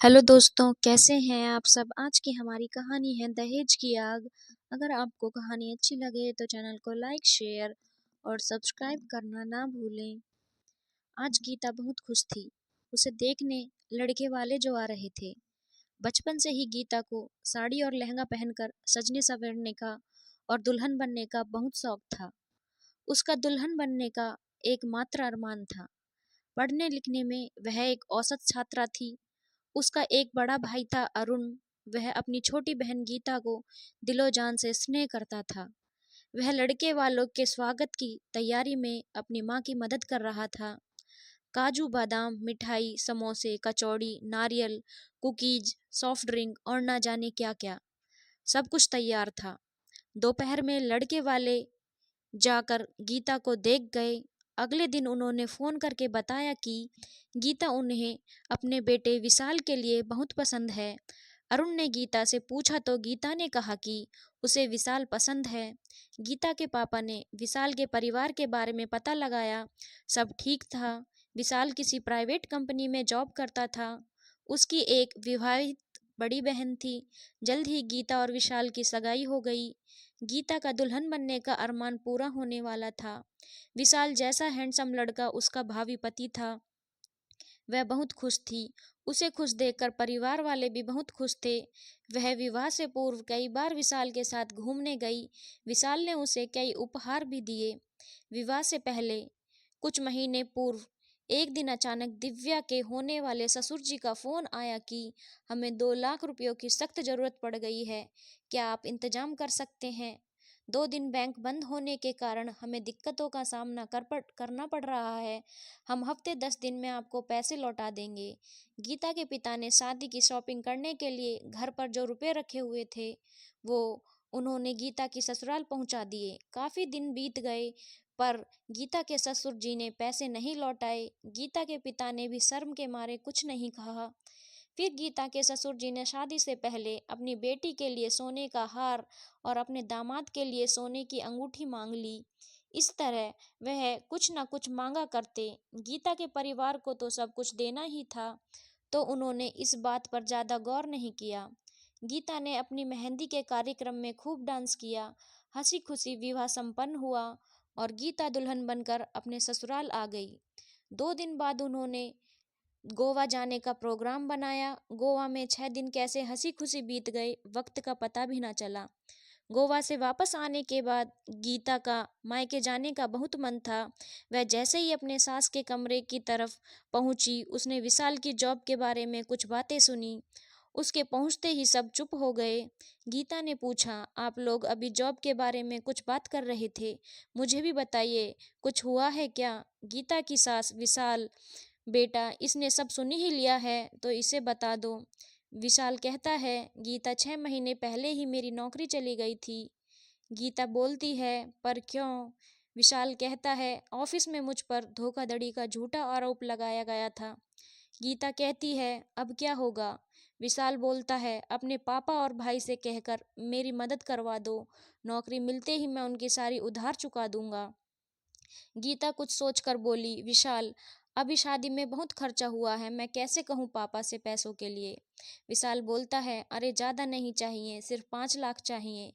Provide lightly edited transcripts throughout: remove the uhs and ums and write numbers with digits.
Hello दोस्तों, कैसे हैं आप सब। आज की हमारी कहानी है दहेज की आग। अगर आपको कहानी अच्छी लगे तो चैनल को लाइक शेयर और सब्सक्राइब करना ना भूलें। आज गीता बहुत खुश थी। उसे देखने लड़के वाले जो आ रहे थे। बचपन से ही गीता को साड़ी और लहंगा पहनकर सजने संवरने का और दुल्हन बनने का बहुत शौक था। उसका दुल्हन बनने का एकमात्र अरमान था। पढ़ने लिखने में वह एक औसत छात्रा थी। उसका एक बड़ा भाई था अरुण। वह अपनी छोटी बहन गीता को दिलो जान से स्नेह करता था। वह लड़के वालों के स्वागत की तैयारी में अपनी माँ की मदद कर रहा था। काजू बादाम मिठाई समोसे कचौड़ी नारियल कुकीज सॉफ्ट ड्रिंक और ना जाने क्या क्या सब कुछ तैयार था। दोपहर में लड़के वाले जाकर गीता को देख गए। अगले दिन उन्होंने फोन करके बताया कि गीता उन्हें अपने बेटे विशाल के लिए बहुत पसंद है। अरुण ने गीता से पूछा तो गीता ने कहा कि उसे विशाल पसंद है। गीता के पापा ने विशाल के परिवार के बारे में पता लगाया। सब ठीक था। विशाल किसी प्राइवेट कंपनी में जॉब करता था। उसकी एक विवाहित बड़ी बहन थी। जल्द ही गीता और विशाल की सगाई हो गई। गीता का दुल्हन बनने का अरमान पूरा होने वाला था। विशाल जैसा हैंडसम लड़का उसका भावी पति था। वह बहुत खुश थी। उसे खुश देखकर परिवार वाले भी बहुत खुश थे। वह विवाह से पूर्व कई बार विशाल के साथ घूमने गई। विशाल ने उसे कई उपहार भी दिए। विवाह से पहले कुछ महीने पूर्व एक दिन अचानक दिव्या के होने वाले ससुर जी का फोन आया कि हमें 2 लाख रुपयों की सख्त जरूरत पड़ गई है। क्या आप इंतजाम कर सकते हैं। 2 दिन बैंक बंद होने के कारण हमें दिक्कतों का सामना करना पड़ रहा है। हम हफ्ते 10 दिन में आपको पैसे लौटा देंगे। गीता के पिता ने शादी की शॉपिंग करने के लिए घर पर जो रुपए रखे हुए थे वो उन्होंने गीता की ससुराल पहुंचा दिए। काफी दिन बीत गए पर गीता के ससुर जी ने पैसे नहीं लौटाए। गीता के पिता ने भी शर्म के मारे कुछ नहीं कहा। फिर गीता के ससुर जी ने शादी से पहले अपनी बेटी के लिए सोने का हार और अपने दामाद के लिए सोने की अंगूठी मांग ली। इस तरह वह कुछ न कुछ मांगा करते। गीता के परिवार को तो सब कुछ देना ही था, तो उन्होंने इस बात पर ज्यादा गौर नहीं किया। गीता ने अपनी मेहंदी के कार्यक्रम में खूब डांस किया। हंसी खुशी विवाह संपन्न हुआ और गीता दुल्हन बनकर अपने ससुराल आ गई। 2 दिन बाद उन्होंने गोवा जाने का प्रोग्राम बनाया। गोवा में 6 दिन कैसे हंसी खुशी बीत गए, वक्त का पता भी ना चला। गोवा से वापस आने के बाद गीता का मायके जाने का बहुत मन था। वह जैसे ही अपने सास के कमरे की तरफ पहुंची, उसने विशाल की जॉब के बारे में कुछ बातें सुनी। उसके पहुंचते ही सब चुप हो गए। गीता ने पूछा, आप लोग अभी जॉब के बारे में कुछ बात कर रहे थे, मुझे भी बताइए, कुछ हुआ है क्या। गीता की सास विशाल, बेटा इसने सब सुन ही लिया है तो इसे बता दो। विशाल कहता है, गीता 6 महीने पहले ही मेरी नौकरी चली गई थी। गीता बोलती है, पर क्यों। विशाल कहता है, ऑफिस में मुझ पर धोखाधड़ी का झूठा आरोप लगाया गया था। गीता कहती है, अब क्या होगा। विशाल बोलता है, अपने पापा और भाई से कहकर मेरी मदद करवा दो। नौकरी मिलते ही मैं उनकी सारी उधार चुका दूंगा। गीता कुछ सोचकर बोली, विशाल अभी शादी में बहुत खर्चा हुआ है, मैं कैसे कहूँ पापा से पैसों के लिए। विशाल बोलता है, अरे ज़्यादा नहीं चाहिए, सिर्फ 5 लाख चाहिए।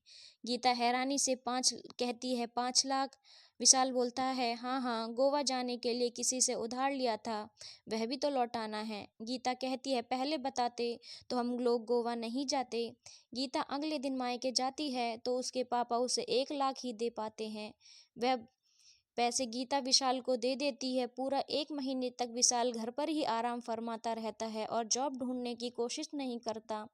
गीता हैरानी से 5 कहती है, 5 लाख। विशाल बोलता है, हाँ हाँ, गोवा जाने के लिए किसी से उधार लिया था, वह भी तो लौटाना है। गीता कहती है, पहले बताते तो हम लोग गोवा नहीं जाते। गीता अगले दिन मायके जाती है तो उसके पापा उसे 1 लाख ही दे पाते हैं। वह पैसे गीता विशाल को दे देती है। पूरा 1 महीने तक विशाल घर पर ही आराम फरमाता रहता है और जॉब ढूंढने की कोशिश नहीं करता।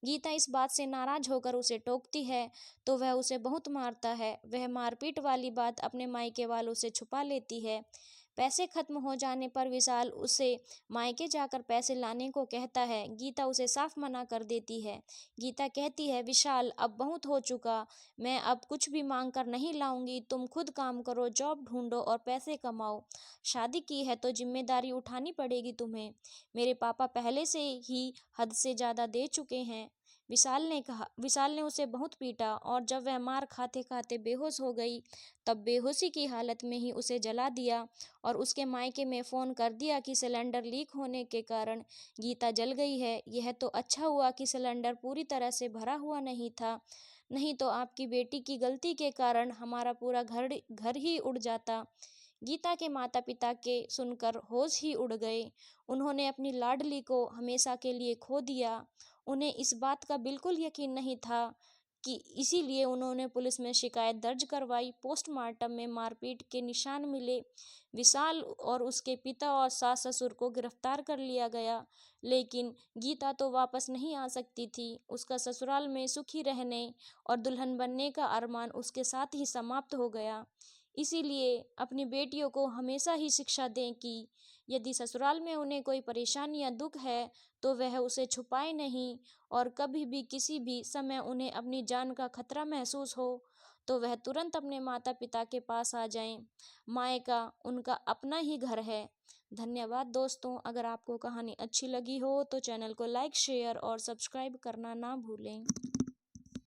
गीता इस बात से नाराज होकर उसे टोकती है तो वह उसे बहुत मारता है। वह मारपीट वाली बात अपने मायके वालों से छुपा लेती है। पैसे खत्म हो जाने पर विशाल उसे मायके जाकर पैसे लाने को कहता है। गीता उसे साफ मना कर देती है। गीता कहती है, विशाल अब बहुत हो चुका, मैं अब कुछ भी मांग कर नहीं लाऊंगी, तुम खुद काम करो, जॉब ढूंढो और पैसे कमाओ। शादी की है तो जिम्मेदारी उठानी पड़ेगी तुम्हें। मेरे पापा पहले से ही हद से ज्यादा दे चुके हैं। विशाल ने उसे बहुत पीटा और जब वह मार खाते खाते बेहोश हो गई तब बेहोशी की हालत में ही उसे जला दिया और उसके मायके में फ़ोन कर दिया कि सिलेंडर लीक होने के कारण गीता जल गई है। यह तो अच्छा हुआ कि सिलेंडर पूरी तरह से भरा हुआ नहीं था, नहीं तो आपकी बेटी की गलती के कारण हमारा पूरा घर ही उड़ जाता। गीता के माता पिता के सुनकर होश ही उड़ गए। उन्होंने अपनी लाडली को हमेशा के लिए खो दिया। उन्हें इस बात का बिल्कुल यकीन नहीं था कि इसीलिए उन्होंने पुलिस में शिकायत दर्ज करवाई। पोस्टमार्टम में मारपीट के निशान मिले। विशाल और उसके पिता और सास ससुर को गिरफ्तार कर लिया गया, लेकिन गीता तो वापस नहीं आ सकती थी। उसका ससुराल में सुखी रहने और दुल्हन बनने का अरमान उसके साथ ही समाप्त हो गया। इसीलिए अपनी बेटियों को हमेशा ही शिक्षा दें कि यदि ससुराल में उन्हें कोई परेशानी या दुख है तो वह उसे छुपाए नहीं, और कभी भी किसी भी समय उन्हें अपनी जान का खतरा महसूस हो तो वह तुरंत अपने माता पिता के पास आ जाएं। मायका उनका अपना ही घर है। धन्यवाद दोस्तों। अगर आपको कहानी अच्छी लगी हो तो चैनल को लाइक शेयर और सब्सक्राइब करना ना भूलें।